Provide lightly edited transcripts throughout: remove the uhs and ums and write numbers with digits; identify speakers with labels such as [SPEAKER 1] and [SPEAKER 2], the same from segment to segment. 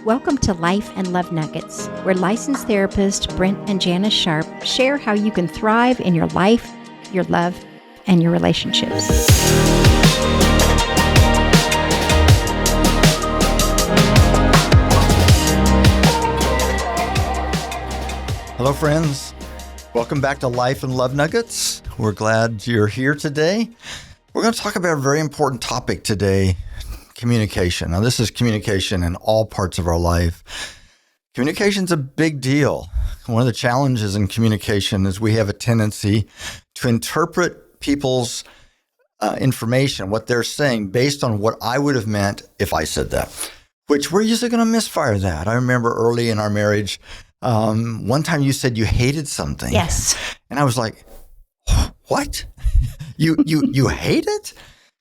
[SPEAKER 1] Welcome to Life and Love Nuggets, where licensed therapists Brent and Janis Sharp share how you can thrive in your life, your love, and your relationships.
[SPEAKER 2] Hello, friends. Welcome back to Life and Love Nuggets. We're glad you're here today. We're going to talk about a very important topic today, communication. Now, this is communication in all parts of our life. Communication's a big deal. One of the challenges in communication is we have a tendency to interpret people's information, what they're saying, based on what I would have meant if I said that, which we're usually going to misfire that. I remember early in our marriage, one time you said you hated something.
[SPEAKER 1] Yes.
[SPEAKER 2] And I was like, what? You hate it?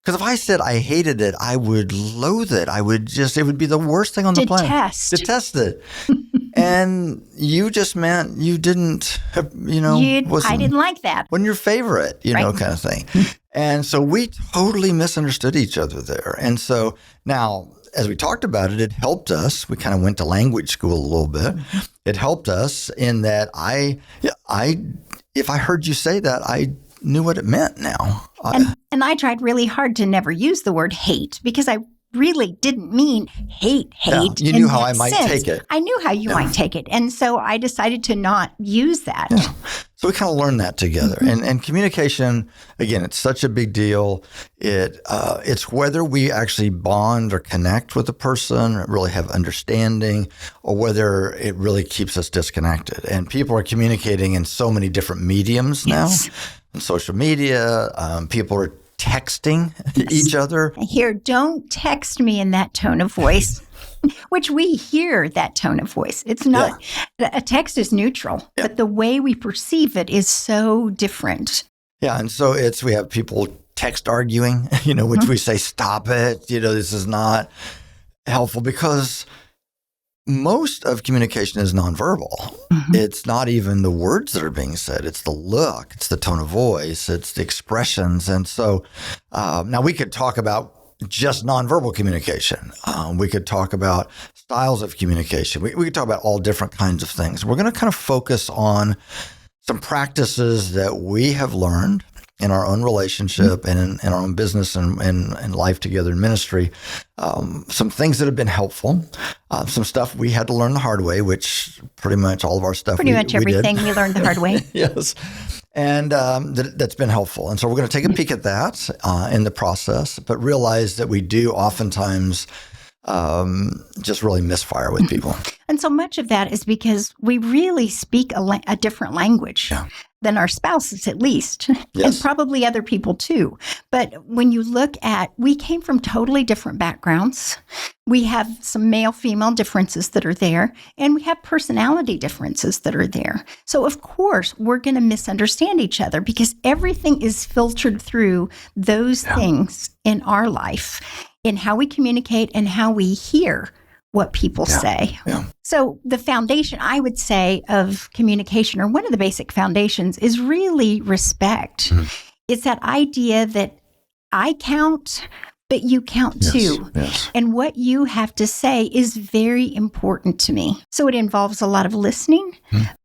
[SPEAKER 2] Because if I said I hated it, I would loathe it. It would be the worst thing on the planet. Detest it. And you just meant you didn't,
[SPEAKER 1] I didn't like that.
[SPEAKER 2] Wasn't your favorite, kind of thing. And so we totally misunderstood each other there. And so now, as we talked about it, it helped us. We kind of went to language school a little bit. It helped us in that if I heard you say that, I knew what it meant now.
[SPEAKER 1] And I tried really hard to never use the word hate because I really didn't mean hate.
[SPEAKER 2] Yeah, you knew how I might take it.
[SPEAKER 1] I knew how you might take it. And so I decided to not use that.
[SPEAKER 2] Yeah. So we kind of learned that together. Mm-hmm. And communication, again, it's such a big deal. It's whether we actually bond or connect with a person, or really have understanding, or whether it really keeps us disconnected. And people are communicating in so many different mediums now.
[SPEAKER 1] Yes.
[SPEAKER 2] On social media, people are texting each other.
[SPEAKER 1] I hear, don't text me in that tone of voice, which we hear that tone of voice. It's not, a text is neutral, but the way we perceive it is so different.
[SPEAKER 2] Yeah. And so we have people text arguing, which we say, stop it. This is not helpful because most of communication is nonverbal. Mm-hmm. It's not even the words that are being said. It's the look. It's the tone of voice. It's the expressions. And so now we could talk about just nonverbal communication. We could talk about styles of communication. We could talk about all different kinds of things. We're going to kind of focus on some practices that we have learned in our own relationship and in our own business and life together in ministry, some things that have been helpful, some stuff we had to learn the hard way, which pretty much all of our stuff
[SPEAKER 1] we everything we learned the hard way.
[SPEAKER 2] Yes. And that's been helpful. And so we're going to take a peek at that in the process, but realize that we do oftentimes just really misfire with people.
[SPEAKER 1] And so much of that is because we really speak a different language than our spouses, at least, and probably other people too. But when you look at, we came from totally different backgrounds. We have some male-female differences that are there, and we have personality differences that are there. So, of course, we're going to misunderstand each other because everything is filtered through those things in our life, in how we communicate and how we hear what people say. Yeah. So the foundation, I would say, of communication, or one of the basic foundations, is really respect. Mm-hmm. It's that idea that I count, but you count too.
[SPEAKER 2] Yes.
[SPEAKER 1] And what you have to say is very important to me. So it involves a lot of listening,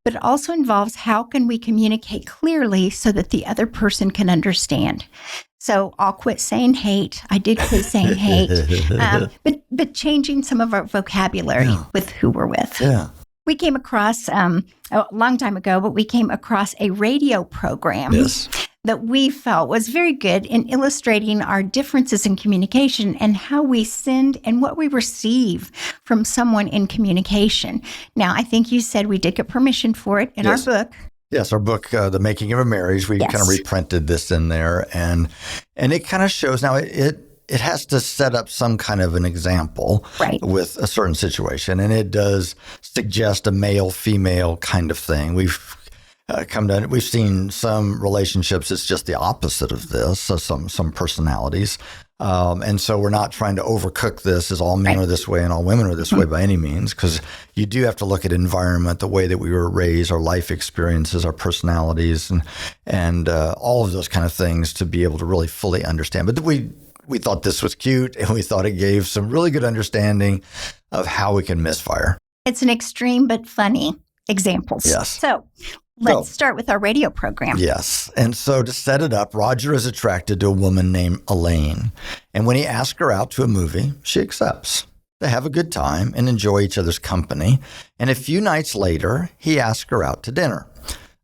[SPEAKER 1] but it also involves how can we communicate clearly so that the other person can understand. So I'll quit saying hate. I did quit saying hate, but changing some of our vocabulary with who we're with.
[SPEAKER 2] Yeah.
[SPEAKER 1] We came across, a long time ago, but we came across a radio program that we felt was very good in illustrating our differences in communication and how we send and what we receive from someone in communication. Now, I think you said we did get permission for it in our book.
[SPEAKER 2] Yes, our book, The Making of a Marriage, we kind of reprinted this in there, and it kind of shows now it has to set up some kind of an example with a certain situation, and it does suggest a male-female kind of thing. We've we've seen some relationships, it's just the opposite of this, so some personalities. And so we're not trying to overcook this as all men are this way and all women are this way by any means, because you do have to look at environment, the way that we were raised, our life experiences, our personalities, and all of those kind of things to be able to really fully understand. But we we thought this was cute, and we thought it gave some really good understanding of how we can misfire.
[SPEAKER 1] It's an extreme but funny examples.
[SPEAKER 2] Yes.
[SPEAKER 1] So let's start with our radio program.
[SPEAKER 2] Yes. And so to set it up, Roger is attracted to a woman named Elaine. And when he asks her out to a movie, she accepts. They have a good time and enjoy each other's company. And a few nights later, he asks her out to dinner.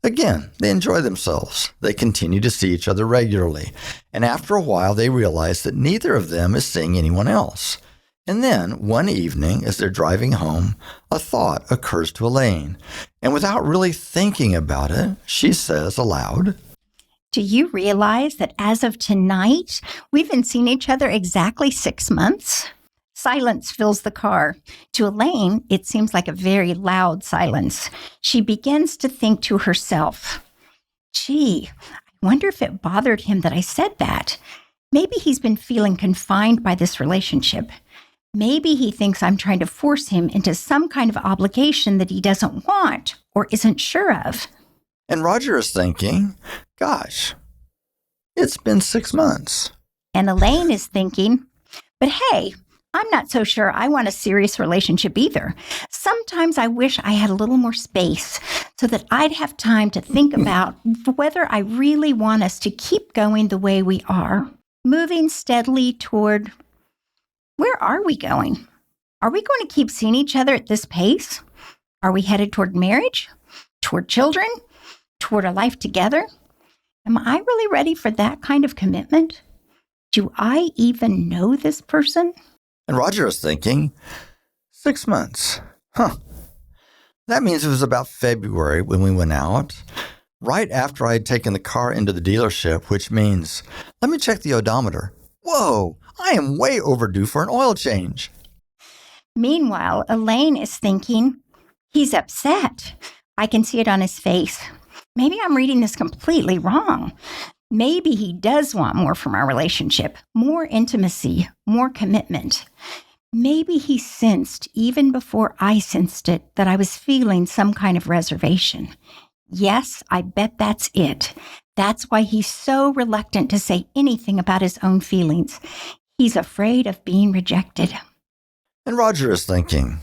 [SPEAKER 2] Again, they enjoy themselves. They continue to see each other regularly. And after a while, they realize that neither of them is seeing anyone else. And then, one evening, as they're driving home, a thought occurs to Elaine. And without really thinking about it, she says aloud,
[SPEAKER 1] "Do you realize that as of tonight, we've been seeing each other exactly 6 months?" Silence fills the car. To Elaine, it seems like a very loud silence. She begins to think to herself, "Gee, I wonder if it bothered him that I said that. Maybe he's been feeling confined by this relationship. Maybe he thinks I'm trying to force him into some kind of obligation that he doesn't want or isn't sure of."
[SPEAKER 2] And Roger is thinking, gosh, it's been 6 months.
[SPEAKER 1] And Elaine is thinking, but hey, I'm not so sure I want a serious relationship either. Sometimes I wish I had a little more space so that I'd have time to think about whether I really want us to keep going the way we are, moving steadily toward, where are we going? Are we going to keep seeing each other at this pace? Are we headed toward marriage, toward children, toward a life together? Am I really ready for that kind of commitment? Do I even know this person?
[SPEAKER 2] And Roger is thinking, 6 months. That means it was about February when we went out, right after I had taken the car into the dealership, which means, let me check the odometer. Whoa, I am way overdue for an oil change.
[SPEAKER 1] Meanwhile, Elaine is thinking, he's upset. I can see it on his face. Maybe I'm reading this completely wrong. Maybe he does want more from our relationship, more intimacy, more commitment. Maybe he sensed, even before I sensed it, that I was feeling some kind of reservation. Yes, I bet that's it. That's why he's so reluctant to say anything about his own feelings. He's afraid of being rejected.
[SPEAKER 2] And Roger is thinking,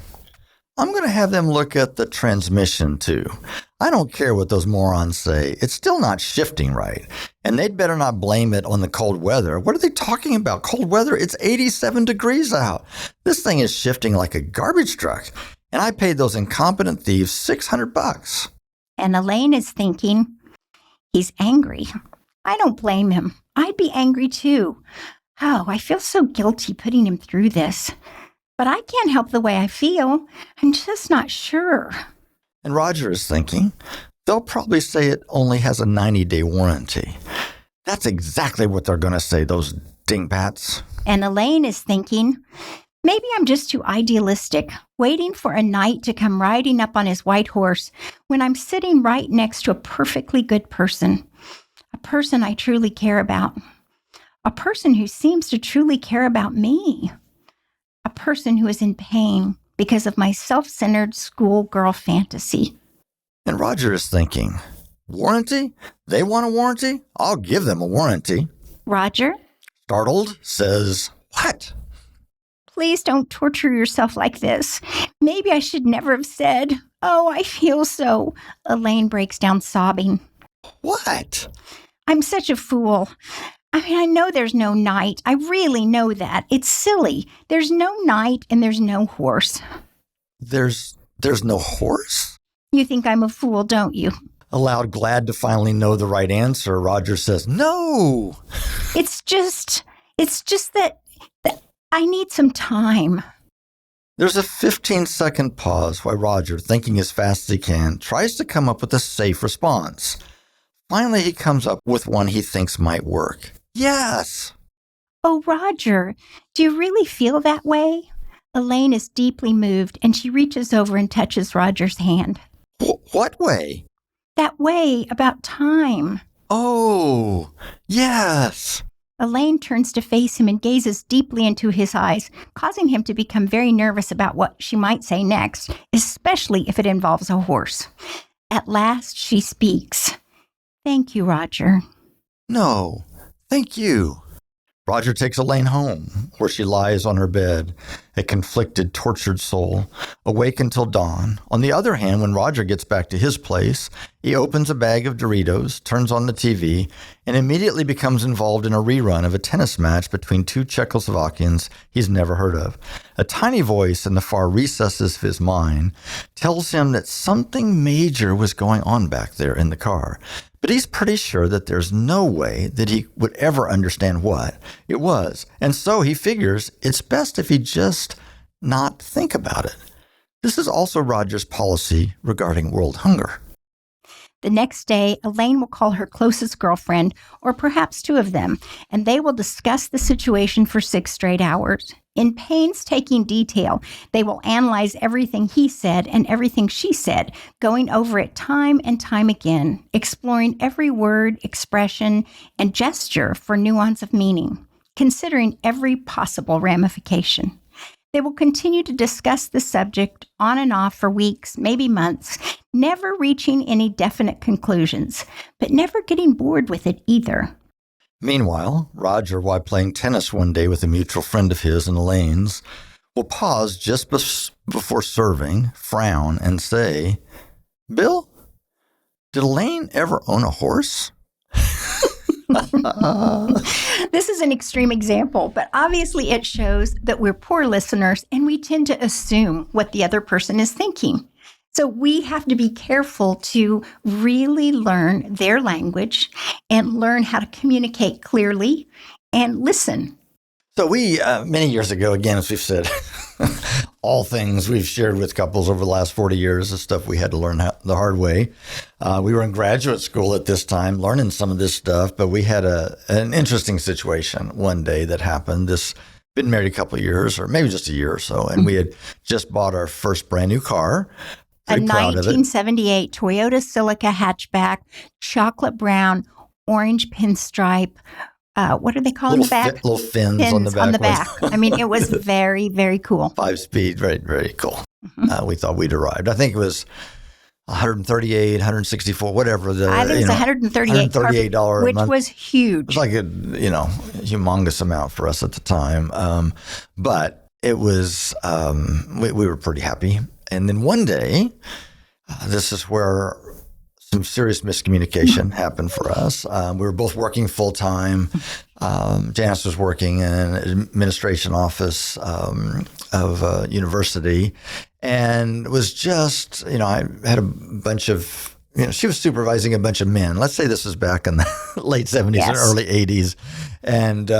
[SPEAKER 2] I'm going to have them look at the transmission too. I don't care what those morons say. It's still not shifting right. And they'd better not blame it on the cold weather. What are they talking about? Cold weather? It's 87 degrees out. This thing is shifting like a garbage truck. And I paid those incompetent thieves $600.
[SPEAKER 1] And Elaine is thinking, he's angry. I don't blame him. I'd be angry too. Oh, I feel so guilty putting him through this. But I can't help the way I feel. I'm just not sure.
[SPEAKER 2] And Roger is thinking, they'll probably say it only has a 90-day warranty. That's exactly what they're going to say, those dingbats.
[SPEAKER 1] And Elaine is thinking, maybe I'm just too idealistic, waiting for a knight to come riding up on his white horse when I'm sitting right next to a perfectly good person, a person I truly care about, a person who seems to truly care about me, a person who is in pain because of my self-centered schoolgirl fantasy.
[SPEAKER 2] And Roger is thinking, warranty? They want a warranty? I'll give them a warranty.
[SPEAKER 1] Roger?
[SPEAKER 2] Startled, says, what?
[SPEAKER 1] Please don't torture yourself like this. Maybe I should never have said, oh, I feel so. Elaine breaks down sobbing.
[SPEAKER 2] What?
[SPEAKER 1] I'm such a fool. I know there's no knight. I really know that. It's silly. There's no knight and there's no horse.
[SPEAKER 2] There's no horse?
[SPEAKER 1] You think I'm a fool, don't you?
[SPEAKER 2] Aloud, glad to finally know the right answer, Roger says, no.
[SPEAKER 1] It's just that I need some time.
[SPEAKER 2] There's a 15-second pause while Roger, thinking as fast as he can, tries to come up with a safe response. Finally, he comes up with one he thinks might work. Yes.
[SPEAKER 1] Oh, Roger, do you really feel that way? Elaine is deeply moved, and she reaches over and touches Roger's hand.
[SPEAKER 2] What way?
[SPEAKER 1] That way about time.
[SPEAKER 2] Oh, yes.
[SPEAKER 1] Elaine turns to face him and gazes deeply into his eyes, causing him to become very nervous about what she might say next, especially if it involves a horse. At last, she speaks. Thank you, Roger.
[SPEAKER 2] No, thank you. Roger takes Elaine home, where she lies on her bed, a conflicted, tortured soul, awake until dawn. On the other hand, when Roger gets back to his place, he opens a bag of Doritos, turns on the TV, and immediately becomes involved in a rerun of a tennis match between two Czechoslovakians he's never heard of. A tiny voice in the far recesses of his mind tells him that something major was going on back there in the car. But he's pretty sure that there's no way that he would ever understand what it was. And so he figures it's best if he just not think about it. This is also Roger's policy regarding world hunger.
[SPEAKER 1] The next day, Elaine will call her closest girlfriend, or perhaps two of them, and they will discuss the situation for 6 straight hours. In painstaking detail, they will analyze everything he said and everything she said, going over it time and time again, exploring every word, expression, and gesture for nuance of meaning, considering every possible ramification. They will continue to discuss the subject on and off for weeks, maybe months, never reaching any definite conclusions, but never getting bored with it either.
[SPEAKER 2] Meanwhile, Roger, while playing tennis one day with a mutual friend of his and Elaine's, will pause just before serving, frown, and say, "Bill, did Elaine ever own a horse?"
[SPEAKER 1] This is an extreme example, but obviously it shows that we're poor listeners and we tend to assume what the other person is thinking. So we have to be careful to really learn their language and learn how to communicate clearly and listen.
[SPEAKER 2] So we, many years ago, again, as we've said, all things we've shared with couples over the last 40 years is stuff we had to learn the hard way. We were in graduate school at this time learning some of this stuff, but we had an interesting situation one day that happened. This been married a couple of years, or maybe just a year or so, and we had just bought our first brand new car.
[SPEAKER 1] A 1978 Toyota Celica hatchback, chocolate brown, orange pinstripe. What are they called in the back?
[SPEAKER 2] Little fins on the back.
[SPEAKER 1] I mean, it was very, very cool.
[SPEAKER 2] 5-speed, very, very cool. We thought we'd arrived. I think it was 138, 164, whatever.
[SPEAKER 1] I think it was $138, which was huge.
[SPEAKER 2] It was like a humongous amount for us at the time. But it was, we were pretty happy. And then one day, this is where some serious miscommunication happened for us. We were both working full time. Janis was working in an administration office of a university, and it was just, I had a bunch of, she was supervising a bunch of men. Let's say this was back in the late 70s and early 80s, and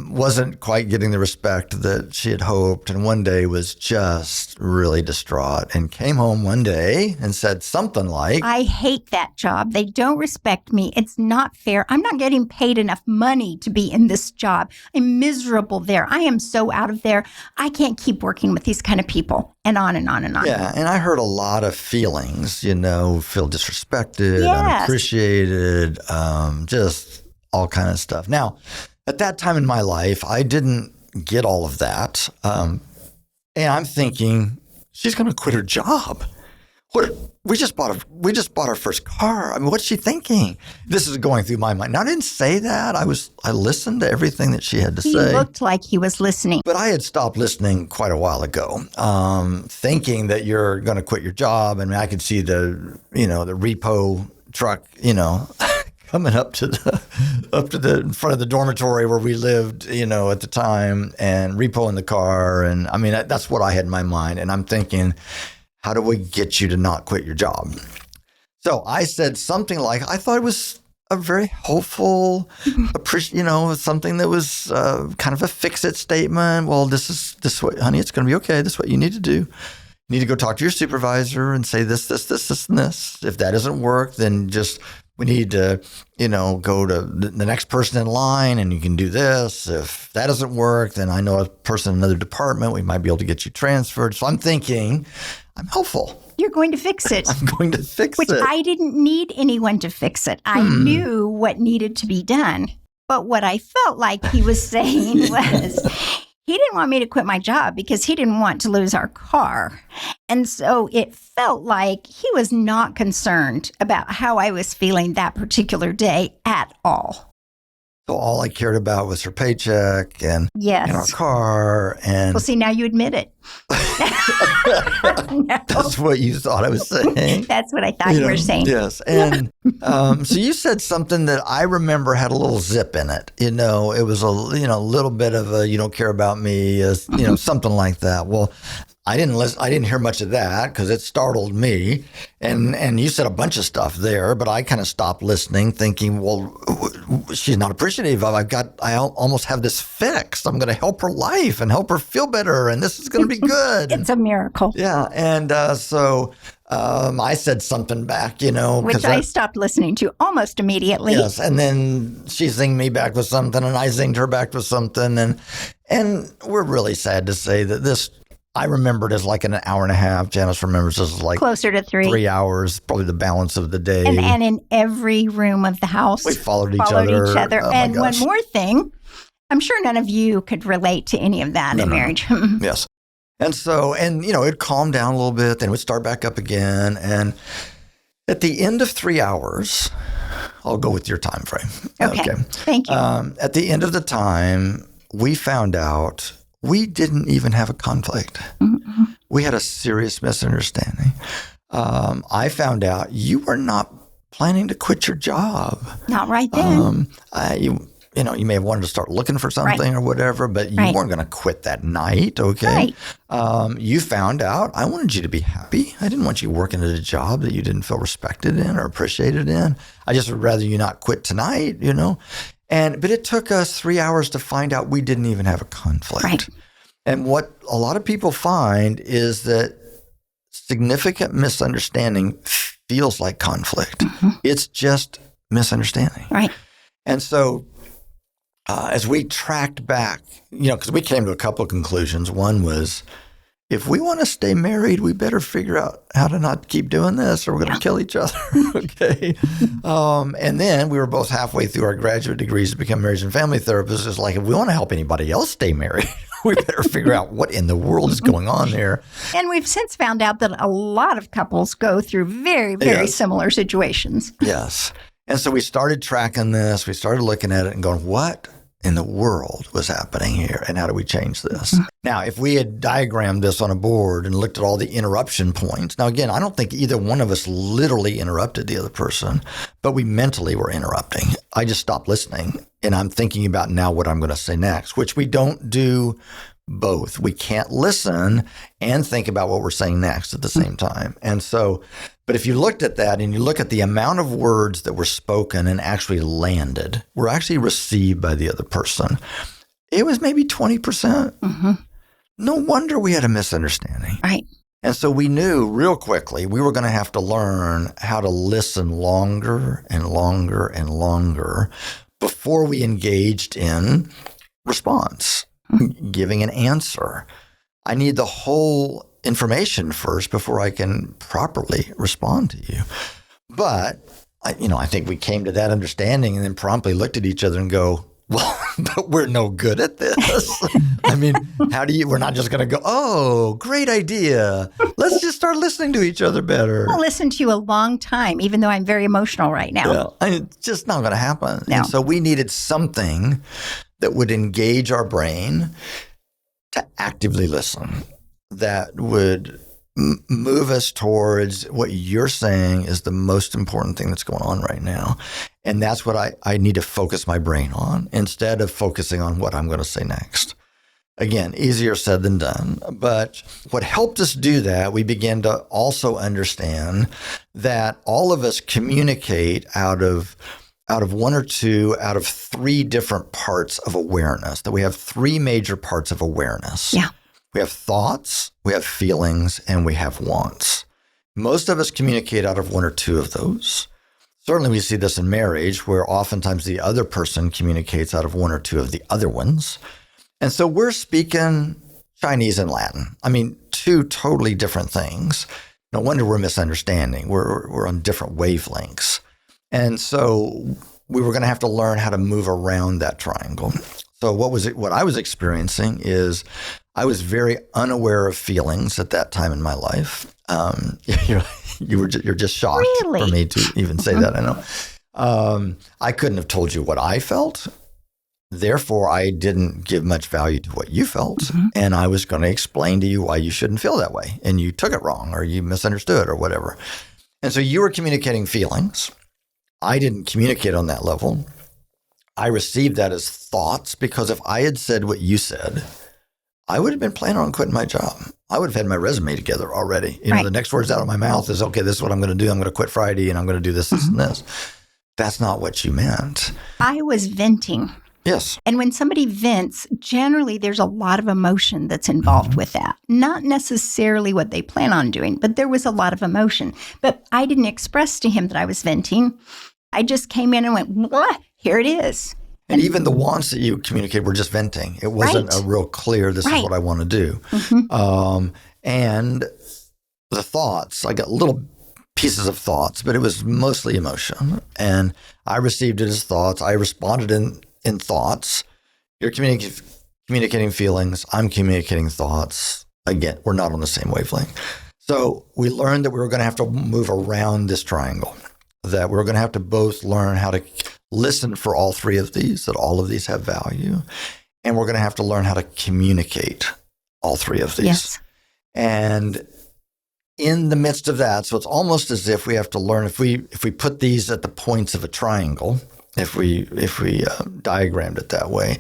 [SPEAKER 2] wasn't quite getting the respect that she had hoped, and one day was just really distraught and came home one day and said something like,
[SPEAKER 1] "I hate that job. They don't respect me. It's not fair. I'm not getting paid enough money to be in this job. I'm miserable there. I am so out of there. I can't keep working with these kind of people," and on and on and on.
[SPEAKER 2] Yeah, and I heard a lot of feelings, feel disrespected, unappreciated, just all kind of stuff. Now, at that time in my life, I didn't get all of that. And I'm thinking, she's going to quit her job. We just bought our first car. I mean, what's she thinking? This is going through my mind. Now, I didn't say that. I listened to everything that she had to say.
[SPEAKER 1] He looked like he was listening.
[SPEAKER 2] But I had stopped listening quite a while ago, thinking that you're going to quit your job. I mean, I could see the repo truck, coming up to the front of the dormitory where we lived, at the time, and repo in the car. And I mean, that's what I had in my mind. And I'm thinking, how do we get you to not quit your job? So I said something like, I thought it was a very hopeful, something that was kind of a fix-it statement. Well, this way, honey, it's going to be okay. This is what you need to do. You need to go talk to your supervisor and say this, and this. If that doesn't work, then we need to, go to the next person in line, and you can do this. If that doesn't work, then I know a person in another department. We might be able to get you transferred. So I'm thinking, I'm helpful.
[SPEAKER 1] You're going to fix it.
[SPEAKER 2] I'm going to fix
[SPEAKER 1] it. Which I didn't need anyone to fix it. I knew what needed to be done. But what I felt like he was saying was, he didn't want me to quit my job because he didn't want to lose our car. And so it felt like he was not concerned about how I was feeling that particular day at all.
[SPEAKER 2] So all I cared about was her paycheck and our
[SPEAKER 1] Yes.
[SPEAKER 2] car. And
[SPEAKER 1] Well, see, now you admit it. No,
[SPEAKER 2] that's what you thought I was saying.
[SPEAKER 1] that's what I thought you were saying.
[SPEAKER 2] Yes. And so you said something that I remember had a little zip in it. It was a little bit of a you don't care about me, something like that. Well, I didn't hear much of that because it startled me. And you said a bunch of stuff there, but I kind of stopped listening, thinking, well, she's not appreciative. I almost have this fixed. I'm going to help her life and help her feel better, and this is going to be good.
[SPEAKER 1] It's a miracle.
[SPEAKER 2] Yeah. And so I said something back,
[SPEAKER 1] which I stopped listening to almost immediately.
[SPEAKER 2] Yes. And then she zinged me back with something, and I zinged her back with something. And we're really sad to say that this, I remembered as like an hour and a half. Janice remembers as like
[SPEAKER 1] closer to 3
[SPEAKER 2] hours, probably the balance of the day.
[SPEAKER 1] And in every room of the house,
[SPEAKER 2] we followed each other. Oh,
[SPEAKER 1] and one more thing, I'm sure none of you could relate to any of that in marriage.
[SPEAKER 2] Yes. And so, it calmed down a little bit, then it would start back up again. And at the end of 3 hours, I'll go with your time frame.
[SPEAKER 1] Okay. Thank you.
[SPEAKER 2] At the end of the time, we found out we didn't even have a conflict. Mm-hmm. We had a serious misunderstanding. I found out you were not planning to quit your job.
[SPEAKER 1] Not right then.
[SPEAKER 2] You may have wanted to start looking for something or whatever, but you weren't going to quit that night, okay? Right. You found out I wanted you to be happy. I didn't want you working at a job that you didn't feel respected in or appreciated in. I just would rather you not quit tonight, But it took us 3 hours to find out we didn't even have a conflict.
[SPEAKER 1] Right.
[SPEAKER 2] And what a lot of people find is that significant misunderstanding feels like conflict. Mm-hmm. It's just misunderstanding.
[SPEAKER 1] Right.
[SPEAKER 2] And so as we tracked back, because we came to a couple of conclusions. One was, if we want to stay married, we better figure out how to not keep doing this or we're going to kill each other. Okay. And then we were both halfway through our graduate degrees to become marriage and family therapists. It's like, if we want to help anybody else stay married, we better figure out what in the world is going on there.
[SPEAKER 1] And we've since found out that a lot of couples go through very, very similar situations.
[SPEAKER 2] Yes. And so we started tracking this. We started looking at it and going, what in the world was happening here, and how do we change this? Mm-hmm. Now, if we had diagrammed this on a board and looked at all the interruption points, now again, I don't think either one of us literally interrupted the other person, but we mentally were interrupting. I just stopped listening, and I'm thinking about now what I'm going to say next, which we don't do both. We can't listen and think about what we're saying next at the same time. And so, but if you looked at that and you look at the amount of words that were spoken and actually landed, were actually received by the other person, it was maybe 20%. Mm-hmm. No wonder we had a misunderstanding.
[SPEAKER 1] Right.
[SPEAKER 2] And so we knew real quickly we were going to have to learn how to listen longer and longer and longer before we engaged in response, giving an answer. I need the whole information first before I can properly respond to you. But, I think we came to that understanding and then promptly looked at each other and go, well, but we're no good at this. I mean, we're not just going to go, oh, great idea. Let's just start listening to each other better.
[SPEAKER 1] I'll listen to you a long time, even though I'm very emotional right now.
[SPEAKER 2] Yeah, it's just not going to happen.
[SPEAKER 1] No.
[SPEAKER 2] And so we needed something that would engage our brain to actively listen, that would move us towards what you're saying is the most important thing that's going on right now. And that's what I need to focus my brain on instead of focusing on what I'm going to say next. Again, easier said than done. But what helped us do that, we began to also understand that all of us communicate out of one or two out of three different parts of awareness, that we have three major parts of awareness.
[SPEAKER 1] Yeah.
[SPEAKER 2] We have thoughts, we have feelings, and we have wants. Most of us communicate out of one or two of those. Certainly we see this in marriage, where oftentimes the other person communicates out of one or two of the other ones. And so we're speaking Chinese and Latin. I mean, two totally different things. No wonder we're misunderstanding. We're on different wavelengths. And so we were going to have to learn how to move around that triangle. So what I was experiencing is I was very unaware of feelings at that time in my life. You're just shocked
[SPEAKER 1] Really?
[SPEAKER 2] for me to even say that. I know. I couldn't have told you what I felt Therefore, I didn't give much value to what you felt.
[SPEAKER 1] Mm-hmm.
[SPEAKER 2] And I was going to explain to you why you shouldn't feel that way. And you took it wrong or you misunderstood or whatever. And so you were communicating feelings. I didn't communicate on that level. I received that as thoughts because if I had said what you said, I would have been planning on quitting my job. I would have had my resume together already. You know, the next words out of my mouth is, okay, this is what I'm going to do. I'm going to quit Friday and I'm going to do this, this, and this. That's not what you meant.
[SPEAKER 1] I was venting.
[SPEAKER 2] Yes.
[SPEAKER 1] And when somebody vents, generally there's a lot of emotion that's involved with that. Not necessarily what they plan on doing, but there was a lot of emotion. But I didn't express to him that I was venting. I just came in and went, what? Here it is.
[SPEAKER 2] And even the wants that you communicated were just venting. It wasn't a real clear, this is what I want to do. And the thoughts, I got little pieces of thoughts, but it was mostly emotion. And I received it as thoughts. I responded in thoughts. You're communicating feelings. I'm communicating thoughts. Again, we're not on the same wavelength. So we learned that we were going to have to move around this triangle, that we're going to have to both learn how to listen for all three of these, that all of these have value. And we're going to have to learn how to communicate all three of these.
[SPEAKER 1] Yes. And
[SPEAKER 2] in the midst of that, so it's almost as if we have to learn, if we put these at the points of a triangle, if we diagrammed it that way,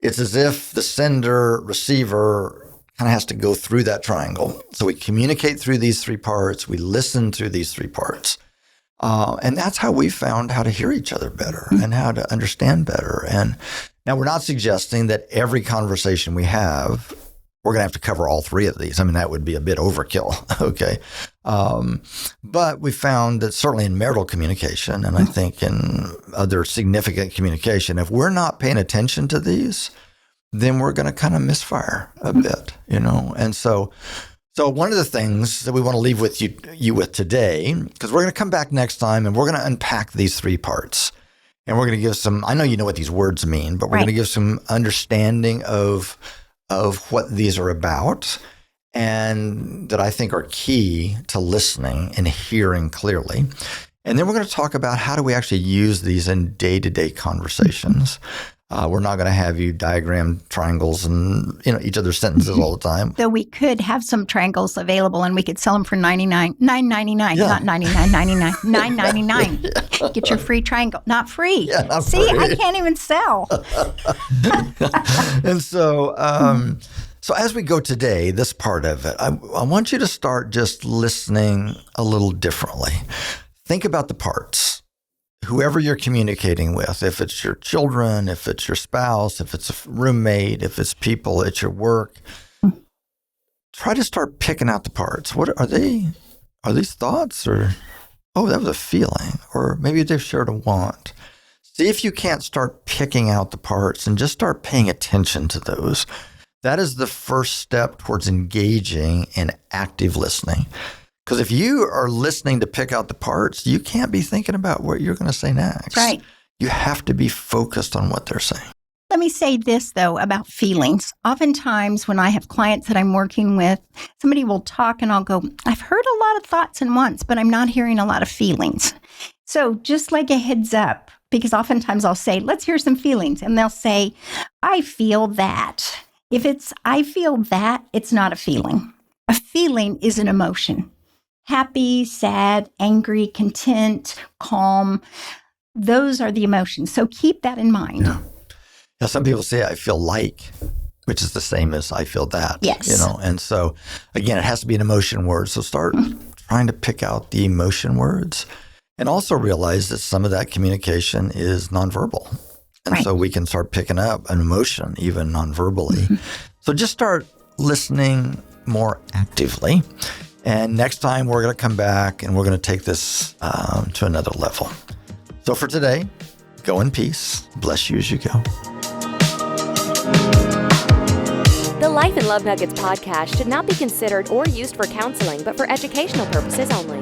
[SPEAKER 2] it's as if the sender receiver kind of has to go through that triangle. So we communicate through these three parts, we listen through these three parts. And that's how we found how to hear each other better and how to understand better. And now we're not suggesting that every conversation we have, we're going to have to cover all three of these. I mean, that would be a bit overkill. Okay. But we found that certainly in marital communication, and I think in other significant communication, if we're not paying attention to these, then we're going to kind of misfire a bit, you know? And so one of the things that we want to leave with you with today, because we're going to come back next time and we're going to unpack these three parts. And we're going to give some, I know you know what these words mean, but we're going to give some understanding of what these are about and that I think are key to listening and hearing clearly. And then we're going to talk about how do we actually use these in day-to-day conversations. We're not going to have you diagram triangles and each other's sentences all the time.
[SPEAKER 1] Though we could have some triangles available and we could sell them for $9.99, not $99.99, $9.99. Get your free triangle. Not free.
[SPEAKER 2] Yeah, not
[SPEAKER 1] See,
[SPEAKER 2] free.
[SPEAKER 1] I can't even sell.
[SPEAKER 2] And so as we go today, this part of it, I want you to start just listening a little differently. Think about the parts. Whoever you're communicating with, if it's your children, if it's your spouse, if it's a roommate, if it's people at your work, try to start picking out the parts. What are they? Are these thoughts or, oh, that was a feeling, or maybe they've shared a want. See if you can't start picking out the parts and just start paying attention to those. That is the first step towards engaging in active listening. Because if you are listening to pick out the parts, you can't be thinking about what you're going to say next.
[SPEAKER 1] Right.
[SPEAKER 2] You have to be focused on what they're saying.
[SPEAKER 1] Let me say this, though, about feelings. Oftentimes when I have clients that I'm working with, somebody will talk and I'll go, I've heard a lot of thoughts and wants, but I'm not hearing a lot of feelings. So just like a heads up, because oftentimes I'll say, let's hear some feelings. And they'll say, I feel that. If it's, I feel that, it's not a feeling. A feeling is an emotion. Happy, sad, angry, content, calm. Those are the emotions. So keep that in mind.
[SPEAKER 2] Yeah. Now, some people say, I feel like, which is the same as I feel that.
[SPEAKER 1] Yes.
[SPEAKER 2] And so, again, it has to be an emotion word. So start trying to pick out the emotion words and also realize that some of that communication is nonverbal. And so we can start picking up an emotion, even nonverbally. So just start listening more actively. And next time we're going to come back and we're going to take this to another level. So for today, go in peace. Bless you as you go.
[SPEAKER 3] The Life and Love Nuggets podcast should not be considered or used for counseling, but for educational purposes only.